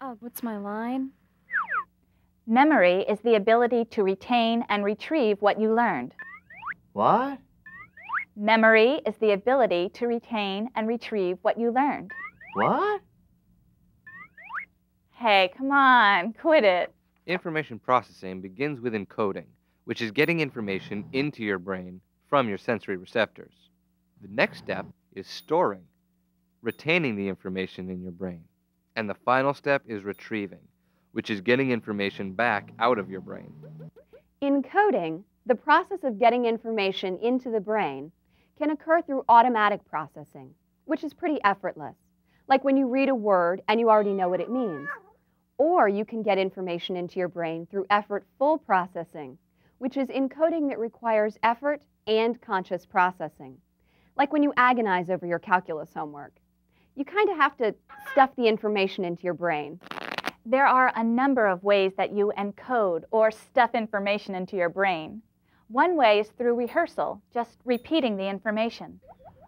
Oh, what's my line? Memory is the ability to retain and retrieve what you learned. What? Memory is the ability to retain and retrieve what you learned. What? Hey, come on, quit it. Information processing begins with encoding, which is getting information into your brain from your sensory receptors. The next step is storing, retaining the information in your brain. And the final step is retrieving, which is getting information back out of your brain. Encoding, the process of getting information into the brain, can occur through automatic processing, which is pretty effortless, like when you read a word and you already know what it means. Or you can get information into your brain through effortful processing, which is encoding that requires effort and conscious processing, like when you agonize over your calculus homework. You kind of have to stuff the information into your brain. There are a number of ways that you encode or stuff information into your brain. One way is through rehearsal, just repeating the information.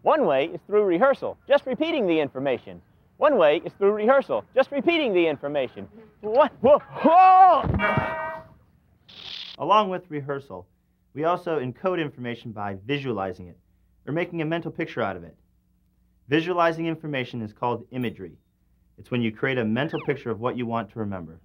One way is through rehearsal, just repeating the information. One way is through rehearsal, just repeating the information. What? Whoa! Whoa! Along with rehearsal, we also encode information by visualizing it, or making a mental picture out of it. Visualizing information is called imagery. It's when you create a mental picture of what you want to remember.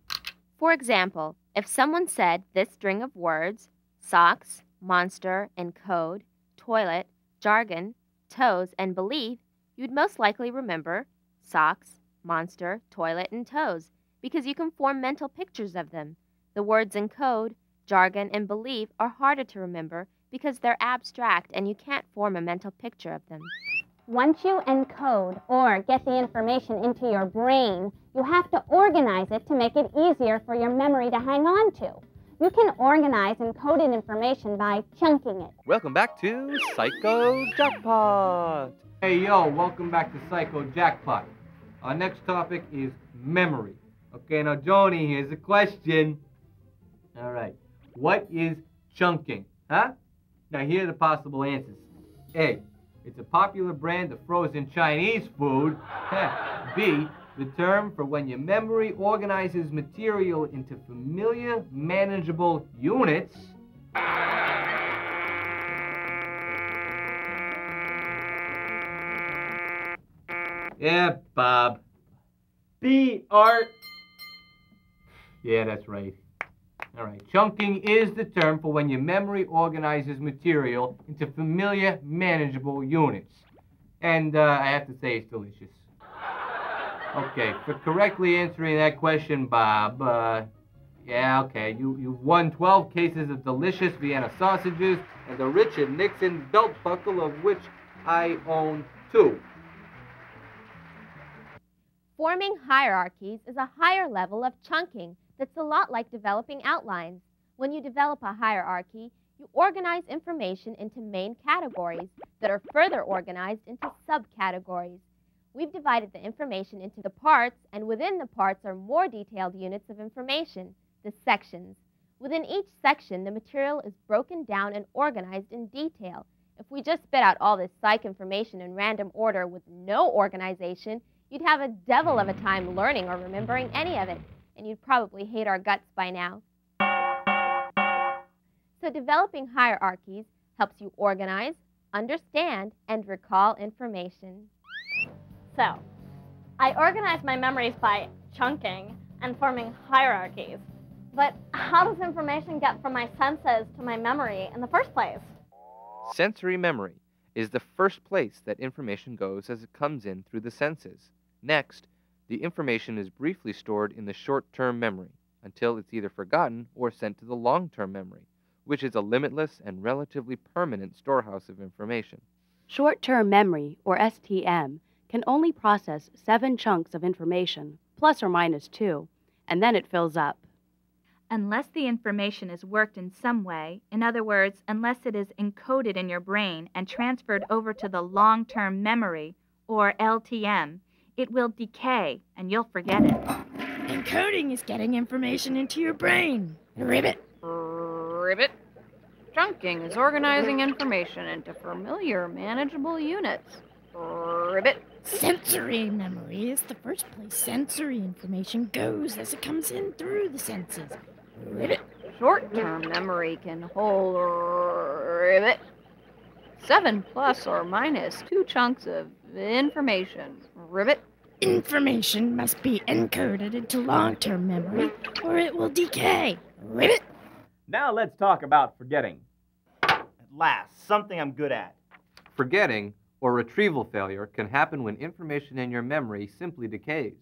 For example, if someone said this string of words, socks, monster, and code, toilet, jargon, toes, and belief, you'd most likely remember socks, monster, toilet, and toes, because you can form mental pictures of them. The words in code, jargon, and belief are harder to remember because they're abstract and you can't form a mental picture of them. Once you encode or get the information into your brain, you have to organize it to make it easier for your memory to hang on to. You can organize encoded information by chunking it. Welcome back to Psycho Jackpot. Hey, yo, welcome back to Psycho Jackpot. Our next topic is memory. Okay, now, Joni, here's a question. All right. What is chunking? Huh? Now, here are the possible answers. A, it's a popular brand of frozen Chinese food. B, the term for when your memory organizes material into familiar, manageable units. Yeah, Bob. B, Art. Yeah, that's right. All right. Chunking is the term for when your memory organizes material into familiar, manageable units. And I have to say it's delicious. Okay, for correctly answering that question, Bob, yeah, okay, you've won 12 cases of delicious Vienna sausages and the Richard Nixon belt buckle, of which I own 2. Forming hierarchies is a higher level of chunking that's a lot like developing outlines. When you develop a hierarchy, you organize information into main categories that are further organized into subcategories. We've divided the information into the parts, and within the parts are more detailed units of information, the sections. Within each section, the material is broken down and organized in detail. If we just spit out all this psych information in random order with no organization, you'd have a devil of a time learning or remembering any of it, and you'd probably hate our guts by now. So developing hierarchies helps you organize, understand, and recall information. So, I organize my memories by chunking and forming hierarchies. But how does information get from my senses to my memory in the first place? Sensory memory is the first place that information goes as it comes in through the senses. Next, the information is briefly stored in the short-term memory until it's either forgotten or sent to the long-term memory, which is a limitless and relatively permanent storehouse of information. Short-term memory, or STM, can only process 7 chunks of information, plus or minus 2, and then it fills up. Unless the information is worked in some way, in other words, unless it is encoded in your brain and transferred over to the long-term memory, or LTM, it will decay and you'll forget it. Encoding is getting information into your brain. Ribbit. Ribbit. Chunking is organizing information into familiar, manageable units. Ribbit. Sensory memory is the first place sensory information goes as it comes in through the senses. Ribbit. Short-term memory can hold ribbit 7 plus or minus 2 chunks of information. Ribbit. Information must be encoded into long-term memory or it will decay. Ribbit. Now let's talk about forgetting. At last, something I'm good at. Forgetting, or retrieval failure, can happen when information in your memory simply decays.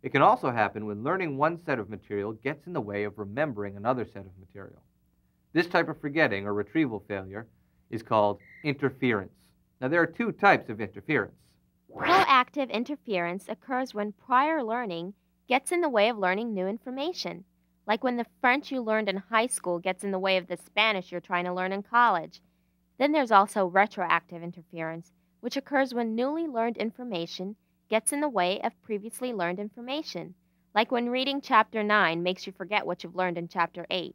It can also happen when learning one set of material gets in the way of remembering another set of material. This type of forgetting, or retrieval failure, is called interference. Now, there are 2 types of interference. Proactive interference occurs when prior learning gets in the way of learning new information, like when the French you learned in high school gets in the way of the Spanish you're trying to learn in college. Then there's also retroactive interference, which occurs when newly learned information gets in the way of previously learned information, like when reading Chapter 9 makes you forget what you've learned in Chapter 8.